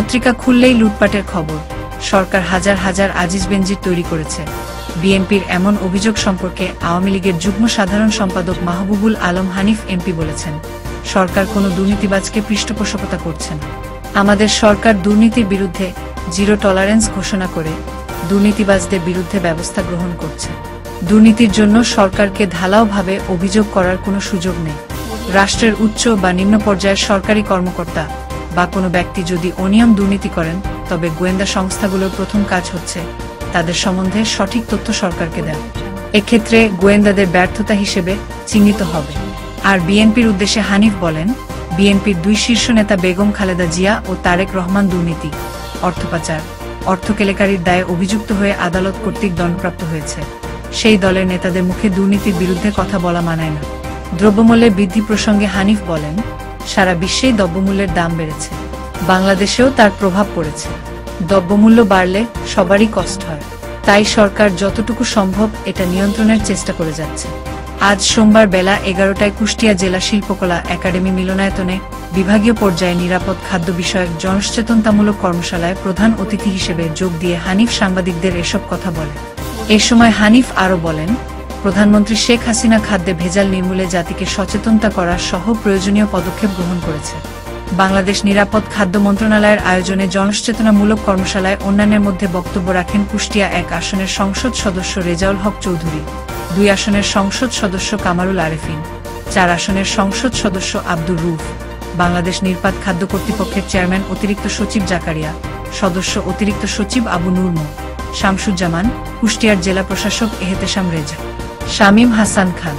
পত্রিকা খুললেই লুটপাটের খবর। সরকার হাজার হাজার আজিজ বেনজির তৈরি করেছে। বিএনপির এমন অভিযোগ সম্পর্কে আওয়ামী লীগের যুগ্ম সাধারণ সম্পাদক মাহবুবুল আলম হানিফ এমপি বলেছেন, সরকার কোনো দুর্নীতিবাজকে পৃষ্ঠপোষকতা করছে না। আমাদের সরকার দুর্নীতির বিরুদ্ধে জিরো টলারেন্স ঘোষণা করে দুর্নীতিবাজদের বিরুদ্ধে ব্যবস্থা গ্রহণ করছে। দুর্নীতির জন্য সরকারকে ঢালাওভাবে অভিযোগ করার কোনো সুযোগ নেই। রাষ্ট্রের উচ্চ বা নিম্ন পর্যায়ের সরকারি কর্মকর্তা বা কোনো ব্যক্তি যদি অনিয়ম দুর্নীতি করেন, তবে গোয়েন্দা সংস্থাগুলোর প্রথম কাজ হচ্ছে তাদের সম্বন্ধে সঠিক তথ্য সরকারকে দেওয়া। এক্ষেত্রে গোয়েন্দাদের ব্যর্থতা হিসেবে চিহ্নিত হবে। আর বিএনপির উদ্দেশ্যে হানিফ বলেন, বিএনপির দুই শীর্ষ নেতা বেগম খালেদা জিয়া ও তারেক রহমান দুর্নীতি, অর্থ পাচার, অর্থ কেলেঙ্কারির দায়ে অভিযুক্ত হয়ে আদালত কর্তৃক দণ্ডপ্রাপ্ত হয়েছে। সেই দলের নেতাদের মুখে দুর্নীতির বিরুদ্ধে কথা বলা মানায় না। দ্রব্যমূল্যের বৃদ্ধি প্রসঙ্গে হানিফ বলেন, সারা বিশ্বেই দ্রব্যমূল্যের দাম বেড়েছে, বাংলাদেশেও তার প্রভাব পড়েছে। দ্রব্যমূল্য বাড়লে সবারই কষ্ট হয়, তাই সরকার যতটুকু সম্ভব এটা নিয়ন্ত্রণের চেষ্টা করে যাচ্ছে। আজ সোমবার বেলা 11টায় কুষ্টিয়া জেলা শিল্পকলা একাডেমি মিলনায়তনে বিভাগীয় পর্যায়ে নিরাপদ খাদ্য বিষয়ক জনসচেতনতামূলক কর্মশালায় প্রধান অতিথি হিসেবে যোগ দিয়ে হানিফ সাংবাদিকদের এসব কথা বলেন। এ সময় হানিফ আরও বলেন, প্রধানমন্ত্রী শেখ হাসিনা খাদ্যে ভেজাল নির্মূলে জাতিকে সচেতনতা করা সহ প্রয়োজনীয় পদক্ষেপ গ্রহণ করেছে। বাংলাদেশ নিরাপদ খাদ্য মন্ত্রণালয়ের আয়োজনে জনসচেতনামূলক কর্মশালায় অন্যান্যের মধ্যে বক্তব্য রাখেন কুষ্টিয়া 1 আসনের সংসদ সদস্য রেজাউল হক চৌধুরী, 2 আসনের সংসদ সদস্য কামারুল আরেফিন, 4 আসনের সংসদ সদস্য আব্দুর রুফ, বাংলাদেশ নিরাপদ খাদ্য কর্তৃপক্ষের চেয়ারম্যান অতিরিক্ত সচিব জাকারিয়া, সদস্য অতিরিক্ত সচিব আবু নূর মো, শামসুজ্জামান, কুষ্টিয়ার জেলা প্রশাসক এহতেশাম রেজা, শামীম হাসান খান,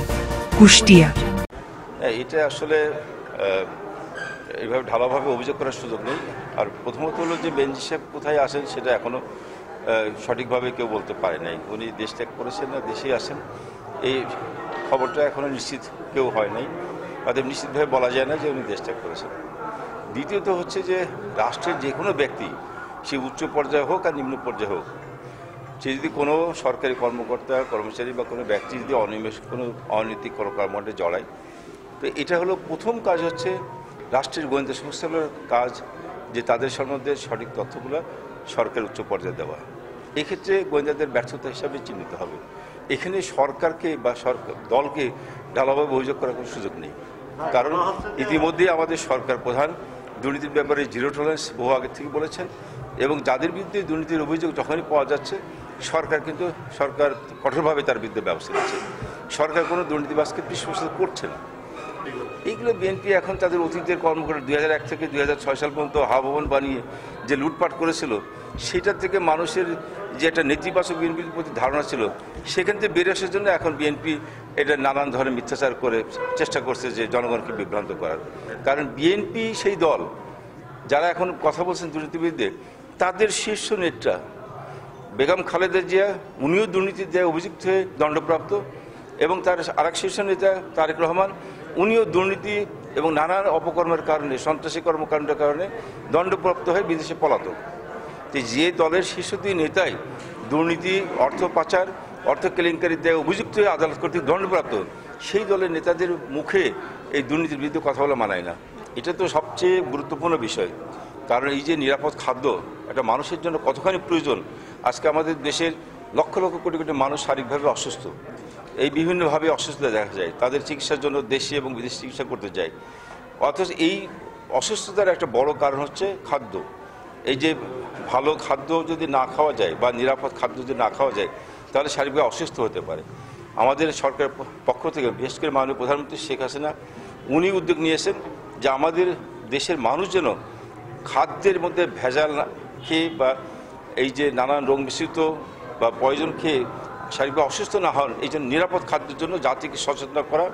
কুষ্টিয়া। এটা আসলে এইভাবে ঢালাভাবে অভিযোগ করার সুযোগ নেই। আর প্রথমত হলো যে বেনজির সাহেব কোথায় আসেন সেটা এখনো সঠিকভাবে কেউ বলতে পারে নাই। উনি দেশ ত্যাগ করেছেন না দেশেই আসেন, এই খবরটা এখনো নিশ্চিত কেউ হয় নাই। তাদের নিশ্চিতভাবে বলা যায় না যে উনি দেশ ত্যাগ করেছেন। দ্বিতীয়ত হচ্ছে যে রাষ্ট্রের যে কোনো ব্যক্তি, সে উচ্চ পর্যায়ে হোক আর নিম্ন পর্যায়ে হোক, সে যদি কোনো সরকারি কর্মকর্তা কর্মচারী বা কোনো ব্যক্তি যদি কোনো অনৈতিক কর্মকাণ্ডে জড়ায়, তো এটা হলো প্রথম কাজ হচ্ছে রাষ্ট্রের গোয়েন্দা সংস্থাগুলোর কাজ যে তাদের সম্বন্ধে সঠিক তথ্যগুলো সরকার উচ্চ পর্যায়ে দেওয়া। এক্ষেত্রে গোয়েন্দাদের ব্যর্থতা হিসাবে চিহ্নিত হবে। এখানে সরকারকে বা সরকার দলকে ঢালাভাবে অভিযোগ করার কোনো সুযোগ নেই, কারণ ইতিমধ্যেই আমাদের সরকার প্রধান দুর্নীতির ব্যাপারে জিরো টলারেন্স বহু আগে থেকে বলেছেন, এবং যাদের বিরুদ্ধে দুর্নীতির অভিযোগ যখনই পাওয়া যাচ্ছে সরকার কঠোরভাবে তার বিরুদ্ধে ব্যবস্থা নিচ্ছে। সরকার কোনো দুর্নীতিবাজকে পৃষ্ঠপোষকতা করছে না। এইগুলো বিএনপি এখন তাদের অতীতের কর্মকর্তা 2001 থেকে 2006 সাল পর্যন্ত হাভবন বানিয়ে যে লুটপাট করেছিল, সেটার থেকে মানুষের যে একটা নেতিবাচক বিএনপির প্রতি ধারণা ছিল, সেখান থেকে বেরিয়ে আসার জন্য এখন বিএনপি এটা নানান ধরনের মিথ্যাচার করে চেষ্টা করছে যে জনগণকে বিভ্রান্ত করার। কারণ বিএনপি সেই দল যারা এখন কথা বলছেন দুর্নীতির বিরুদ্ধে, তাদের শীর্ষ নেতা বেগম খালেদা জিয়া, উনিও দুর্নীতির দায়ে অভিযুক্ত হয়ে দণ্ডপ্রাপ্ত, এবং তার আরেক শীর্ষ নেতা তারেক রহমান, উনিও দুর্নীতি এবং নানান অপকর্মের কারণে, সন্ত্রাসী কর্মকাণ্ডের কারণে দণ্ডপ্রাপ্ত হয়ে বিদেশে পলাতক। তো যে দলের শীর্ষ 2 নেতাই দুর্নীতি, অর্থ পাচার, অর্থ কেলেঙ্কারির দায়ে অভিযুক্ত হয়ে আদালত কর্তৃক দণ্ডপ্রাপ্ত, সেই দলের নেতাদের মুখে এই দুর্নীতির বিরুদ্ধে কথা বলা মানায় না। এটা তো সবচেয়ে গুরুত্বপূর্ণ বিষয়, কারণ এই যে নিরাপদ খাদ্য একটা মানুষের জন্য কতখানি প্রয়োজন। আজকে আমাদের দেশের লক্ষ লক্ষ কোটি কোটি মানুষ শারীরিকভাবে অসুস্থ, এই বিভিন্নভাবে অসুস্থতা দেখা যায়, তাদের চিকিৎসার জন্য দেশে এবং বিদেশে চিকিৎসা করতে যায়। অথচ এই অসুস্থতার একটা বড় কারণ হচ্ছে খাদ্য। এই যে ভালো খাদ্য যদি না খাওয়া যায় বা নিরাপদ খাদ্য যদি না খাওয়া যায়, তাহলে শারীরিকভাবে অসুস্থ হতে পারে। আমাদের সরকারের পক্ষ থেকে বিশেষ করে মাননীয় প্রধানমন্ত্রী শেখ হাসিনা, উনি উদ্যোগ নিয়েছেন যে আমাদের দেশের মানুষ যেন খাদ্যের মধ্যে ভেজাল খেয়ে বা এই যে নানান রোগ মিশ্রিত বা পয়জন খেয়ে শারীরিকভাবে অসুস্থ না হন, এই জন্য নিরাপদ খাদ্যের জন্য জাতিকে সচেতন করা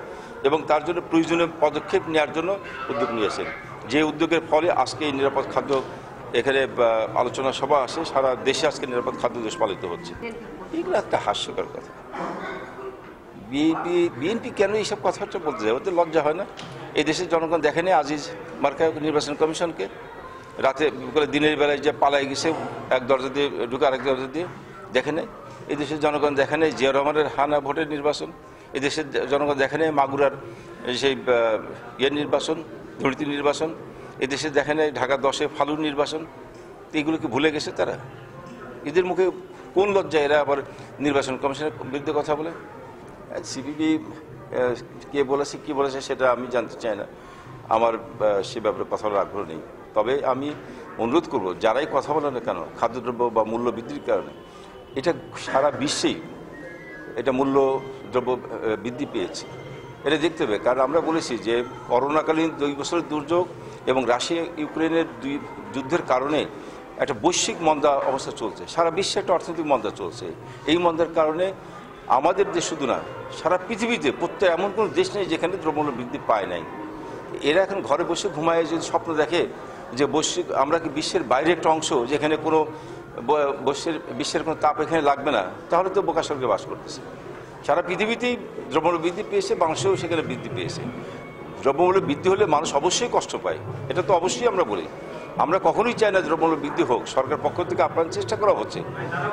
এবং তার জন্য প্রয়োজনীয় পদক্ষেপ নেওয়ার জন্য উদ্যোগ নিয়েছেন। যে উদ্যোগের ফলে আজকে এই নিরাপদ খাদ্য এখানে আলোচনা সভা আসে, সারা দেশে আজকে নিরাপদ খাদ্য দিবস পালিত হচ্ছে। এগুলো একটা হাস্যকর কথা। বিএনপি কেন এইসব কথাবার্তা বলতে যায়? ওদের লজ্জা হয় না? এই দেশের জনগণ দেখেনি আজিজ মার্কা নির্বাচন কমিশনকে? রাতে দিনের বেলায় যে পালাই গেছে এক দরজা দিয়ে ঢুকে আরেক দরজা দিয়ে, দেখে নেই? এই দেশের জনগণ দেখে নেই জিয়া রহমানের হানা ভোটের নির্বাচন? এই দেশের জনগণ দেখে নেই মাগুরার সেই নির্বাচন, দুর্নীতি নির্বাচন? এই দেশে দেখে নেই ঢাকা 10-এ ফালুর নির্বাচন? তো এগুলো কি ভুলে গেছে তারা? এদের মুখে কোন লজ্জা এরা আবার নির্বাচন কমিশনের বিরুদ্ধে কথা বলে? সিপিবি কে বলেছে কি বলেছে সেটা আমি জানতে চাই না, আমার সে ব্যাপারে কথা বলার আগ্রহ নেই। তবে আমি অনুরোধ করব, যারাই কথা বলে না কেন খাদ্যদ্রব্য বা মূল্য বৃদ্ধির কারণে, এটা সারা বিশ্বেই এটা মূল্যদ্রব্য বৃদ্ধি পেয়েছে, এটা দেখতে হবে। কারণ আমরা বলেছি যে করোনাকালীন 2 বছরের দুর্যোগ এবং রাশিয়া ইউক্রেনের যুদ্ধের কারণে একটা বৈশ্বিক মন্দা অবস্থা চলছে, সারা বিশ্বে একটা অর্থনৈতিক মন্দা চলছে। এই মন্দার কারণে আমাদের দেশ শুধু না, সারা পৃথিবীতে প্রত্যেক এমন কোনো দেশ নেই যেখানে দ্রব্যমূল্য বৃদ্ধি পায় নাই। এরা এখন ঘরে বসে ঘুমায় যদি স্বপ্ন দেখে যে বৈশ্বিক আমরা কি বিশ্বের বাইরে একটা অংশ যেখানে কোনো বিশ্বের কোনো তাপ এখানে লাগবে না, তাহলে তো বোকা স্বর্গে বাস করতেছে। সারা পৃথিবীতেই দ্রব্যমূল্য বৃদ্ধি পেয়েছে, বাংলাদেশেও সেখানে বৃদ্ধি পেয়েছে। দ্রব্যমূল্য বৃদ্ধি হলে মানুষ অবশ্যই কষ্ট পায়, এটা তো অবশ্যই আমরা বলি। আমরা কখনোই চাই না দ্রব্যমূল্য বৃদ্ধি হোক, সরকার পক্ষ থেকে আপ্রাণ চেষ্টা করা হচ্ছে,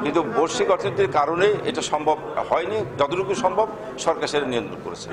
কিন্তু বৈশ্বিক অর্থনীতির কারণে এটা সম্ভব হয়নি। যতটুকু সম্ভব সরকার সেটা নিয়ন্ত্রণ করেছে।